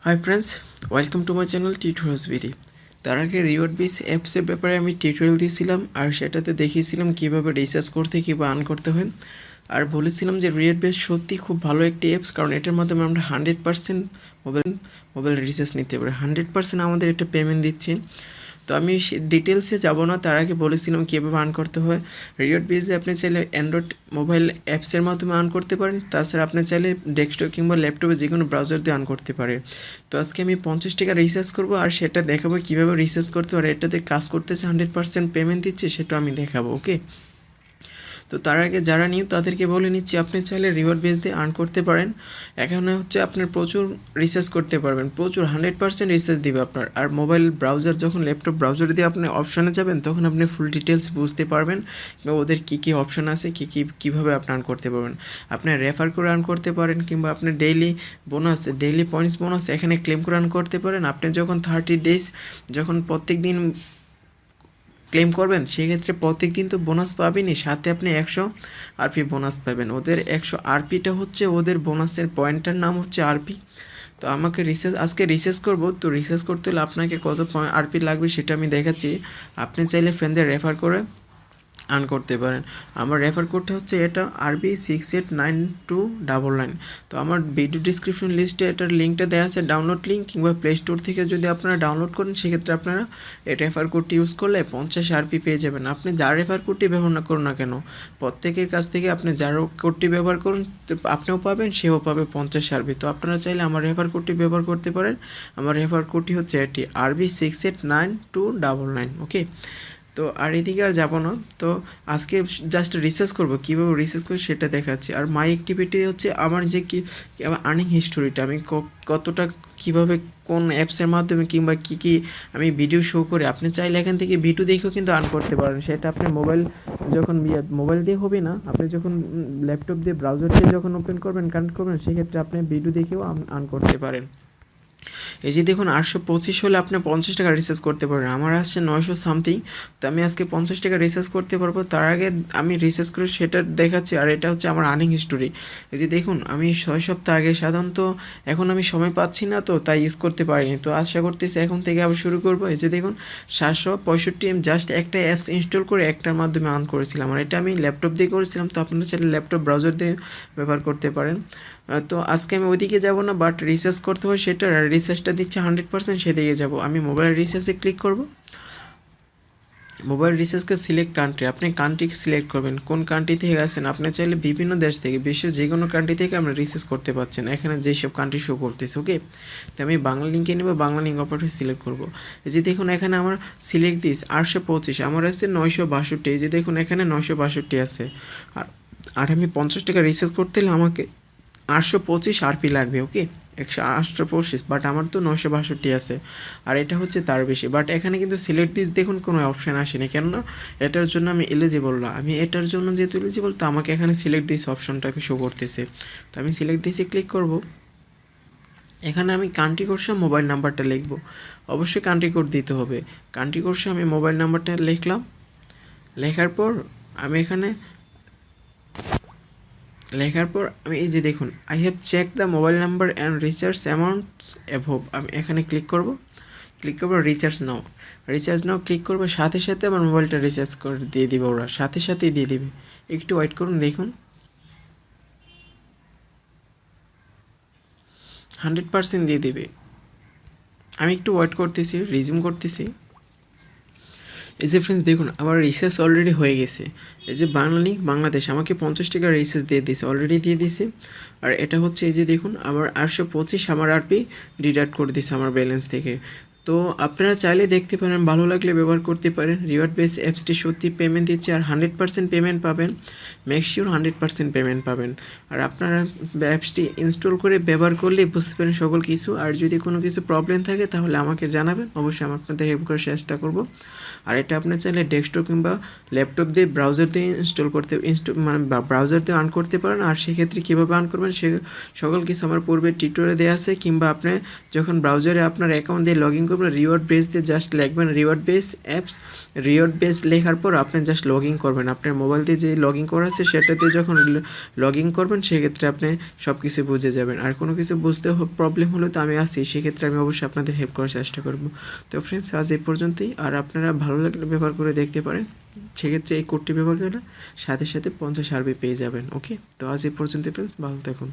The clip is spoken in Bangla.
High friends, welcome to my channel tutorials ভিডি। তার আগে রিওয়ার্ড বেস অ্যাপসের ব্যাপারে আমি টিউটোরিয়াল দিয়েছিলাম আর সেটাতে দেখিয়েছিলাম কীভাবে রিচার্জ করতে কীভাবে আর্ন করতে হয়। আর বলেছিলাম যে রিওয়ার্ড বেস সত্যি খুব ভালো একটি অ্যাপস, কারণ এটার মাধ্যমে আমরা 100% মোবাইল রিচার্জ নিতে পারি। 100% আমাদের এটা পেমেন্ট দিচ্ছে। তো আমি ডিটেলসে যাব না, তার আগে বলেছিলাম কীভাবে আর্ন করতে হয়। রিওয়ার্ড বেসে আপনি চাইলে অ্যান্ড্রয়েড মোবাইল অ্যাপসের মাধ্যমে আর্ন করতে পারেন, তাছাড়া আপনি চাইলে ডেস্কটপ কিংবা ল্যাপটপে যে কোনো ব্রাউজার দিয়ে আর্ন করতে পারে। তো আজকে আমি 50 টাকা রিচার্জ করবো আর সেটা দেখাবো কীভাবে রিচার্জ করতে পারে। এটাতে কাজ করতেছে, 100% পেমেন্ট দিচ্ছে, সেটা আমি দেখাবো। ওকে, তো তার আগে যারা নিউ তাদেরকে বলে নিচ্ছি, আপনি চাইলে রিওয়ার্ড বেস দিয়ে আর্ন করতে পারেন। এখানে হচ্ছে আপনার প্রচুর রিচার্জ করতে পারবেন, প্রচুর 100% রিচার্জ দিবে আপনার। আর মোবাইল ব্রাউজার যখন ল্যাপটপ ব্রাউজার দিয়ে আপনি অপশানে যাবেন তখন আপনি ফুল ডিটেলস বুঝতে পারবেন বা ওদের কী কী অপশান আছে, কীভাবে আপনি আর্ন করতে পারবেন। আপনি রেফার করে আর্ন করতে পারেন কিংবা আপনি ডেইলি পয়েন্টস বোনাস এখানে ক্লেম করে আর্ন করতে পারেন। আপনি যখন 30 ডেজ যখন প্রত্যেক দিন ক্লেম করবেন সেক্ষেত্রে প্রত্যেক দিন তো বোনাস পাবেনই, সাথে আপনি 100 আরপি বোনাস পাবেন। ওদের 100 আরপিটা হচ্ছে ওদের বোনাসের পয়েন্টটার নাম হচ্ছে আরপি। তো আমাকে আজকে রিসার্চ করব, তো রিসার্চ করতে হলে আপনাকে কত আরপি লাগবে সেটা আমি দেখাচ্ছি। আপনি চাইলে ফ্রেন্ডদের রেফার করে আর্ন করতে পারেন। আমার রেফার কোডটা হচ্ছে এটা RB689299। তো আমার ভিডিও ডিসক্রিপশন লিস্টে এটার লিঙ্কটা দেওয়া আছে, ডাউনলোড লিঙ্ক, কিংবা প্লে স্টোর থেকে যদি আপনারা ডাউনলোড করেন সেক্ষেত্রে আপনারা এই রেফার কোডটি ইউজ করলে 50 আরপি পেয়ে যাবেন। আপনি যার রেফার কোডটি ব্যবহার না করুন না কেন, প্রত্যেকের কাছ থেকে আপনি যার কোডটি ব্যবহার করুন আপনিও পাবেন, সেও পাবে 50 আরপি। তো আপনারা চাইলে আমার রেফার কোডটি ব্যবহার করতে পারেন। আমার রেফার কোডটি হচ্ছে এটি RB689299। ওকে, তো আর এদিকে আর যাবো না। তো আজকে জাস্ট রিসার্চ করবো, কীভাবে রিসার্চ করি সেটা দেখাচ্ছি। আর মাই অ্যাক্টিভিটি হচ্ছে আমার যে আমার আর্নিং হিস্টোরিটা, আমি কতটা কীভাবে কোন অ্যাপসের মাধ্যমে কিংবা কী আমি ভিডিও শো করি। আপনি চাইলে এখান থেকে ভিডিও দেখেও কিন্তু আর্ন করতে পারেন। সেটা আপনি মোবাইল দিয়ে হবে না, আপনি যখন ল্যাপটপ দিয়ে ব্রাউজার দিয়ে যখন ওপেন করবেন, কানেক্ট করবেন, সেক্ষেত্রে আপনি ভিডিও দেখেও আর্ন করতে পারেন। এই যে দেখুন 825 হলে আপনি 50 টাকা রিচার্জ করতে পারবেন। আমার আসছে 900 সামথিং, তো আমি আজকে 50 টাকা রিচার্জ করতে পারবো। তার আগে আমি রিচার্জ করে সেটা দেখাচ্ছি। আর এটা হচ্ছে আমার আর্নিং হিস্টোরি। এই যে দেখুন আমি 6 সপ্তাহ আগে, সাধারণত এখন আমি সময় পাচ্ছি না, তো তাই ইউজ করতে পারিনি। তো আশা করতেছি এখন থেকে আবার শুরু করবো। এই যে দেখুন 765 আমি জাস্ট একটা অ্যাপস ইনস্টল করে একটার মাধ্যমে আর্ন করেছিলাম। আর এটা আমি ল্যাপটপ দিয়ে করেছিলাম, তো আপনারা চাইলে ল্যাপটপ ব্রাউজার দিয়ে ব্যবহার করতে পারেন। তো আজকে আমি ওইদিকে যাব না, বাট রিসার্চ করতে হয়, সেটা রিসার্চটা দিচ্ছে 100%, সেদিকে যাব। আমি মোবাইল রিসার্চে ক্লিক করব। মোবাইল রিসার্চকে সিলেক্ট কান্ট্রি, আপনি কান্ট্রি সিলেক্ট করবেন কোন কান্ট্রি থেকে আছেন। আপনি চাইলে বিভিন্ন দেশ থেকে, বিশ্বের যে কোনো কান্ট্রি থেকে আমরা রিসার্চ করতে পারছেন। এখানে যেসব কান্ট্রি শো করতেছে। ওকে, তো আমি বাংলা লিঙ্কে নেব, বাংলা লিঙ্ক অপারেটর সিলেক্ট করব। এই যে দেখুন এখানে আমার সিলেক্ট দিস 825, আমার আছে 962। এই যে দেখুন এখানে 962 আছে। আর আমি 50 টাকা রিসার্চ করতে হলে আমাকে 825 আরপি লাগবে। ওকে, 128, বাট আমার তো 962 আছে। আর এটা হচ্ছে তার বেশি, বাট এখানে কিন্তু সিলেক্ট দিস দেখুন কোনো অপশান আসেনি, কেননা এটার জন্য আমি এলিজিবল না। আমি এটার জন্য যেহেতু এলিজিবল, তো আমাকে এখানে সিলেক্ট দিস অপশানটাকে শো করতেছে। তো আমি সিলেক্ট দিসে ক্লিক করব। এখানে আমি কান্ট্রি কোর্সে মোবাইল নাম্বারটা লিখব, অবশ্যই কান্ট্রি কোড দিতে হবে। কান্ট্রি কোর্সে আমি মোবাইল নাম্বারটা লিখলাম। লেখার পর আমি আমি এই যে দেখুন I have check the mobile number and recharge amounts above, আমি এখানে ক্লিক করব রিচার্জ নাও ক্লিক করবো। সাথে সাথে আমার মোবাইলটা রিচার্জ করে দিয়ে দিবে, ওরা সাথে সাথেই দিয়ে দিবে। একটু ওয়েট করুন, দেখুন 100% দিয়ে দিবে। আমি একটু ওয়েট করতেছি, রিজিউম করতেছি। এই যে ফ্রেন্ডস দেখুন আমার রিচার্জ অলরেডি হয়ে গেছে। এই যে বাংলা লিঙ্ক বাংলাদেশ আমাকে 50 টাকা রিচার্জ দিয়ে দিয়েছে, অলরেডি দিয়ে দিয়েছে। আর এটা হচ্ছে এই যে দেখুন আমার 825 আমার আরপি ডিডাক্ট করে দিয়েছে আমার ব্যালেন্স থেকে। তো আপনারা চাইলে দেখতে পারেন, ভালো লাগলে ব্যবহার করতে পারেন। রিওয়ার্ড বেস অ্যাপসটি সত্যি পেমেন্ট দিচ্ছে আর 100% পেমেন্ট পাবেন, মেকশিওর 100% পেমেন্ট পাবেন। আর আপনারা অ্যাপসটি ইনস্টল করে ব্যবহার করলে বুঝতে পারেন সকল কিছু। আর যদি কোনো কিছু প্রবলেম থাকে তাহলে আমাকে জানাবেন, অবশ্যই আমি আপনাদের হেল্প করার চেষ্টা করব। আর এটা আপনি চাইলে ডেস্কটপ কিংবা ল্যাপটপ দিয়ে ব্রাউজার দিয়ে ব্রাউজার দিয়ে আর্ন করতে পারেন। আর সেক্ষেত্রে কীভাবে আর্ন করবেন সে সকল কিছু আমার পূর্বে টিউটোরিয়ালে দেওয়া আছে, কিংবা আপনি যখন ব্রাউজারে আপনার অ্যাকাউন্ট দিয়ে লগ ইন করবেন রিওয়ার্ড বেস দিয়ে জাস্ট লিখবেন reward base apps. Reward base লেখার পর আপনি জাস্ট লগ ইন করবেন, আপনার মোবাইল দিয়ে যে লগ ইন করা আছে সেটা দিয়ে যখন লগ ইন করবেন সেক্ষেত্রে আপনি সব কিছু বুঝে যাবেন। আর কোনো কিছু বুঝতে প্রবলেম হলে তো আমি আছি, সেক্ষেত্রে আমি অবশ্যই আপনাদের হেল্প করার চেষ্টা করব। তো ফ্রেন্ডস আজ এই পর্যন্তই, আর আপনারা ভালো লাগলে ব্যবহার করে দেখতে পারেন, সেক্ষেত্রে এই কোডটি ব্যবহার করলে সাথে সাথে 50 আরবি পেয়ে যাবেন। ওকে, তো আজ এই পর্যন্ত ফ্রেন্ডস, ভালো থাকুন।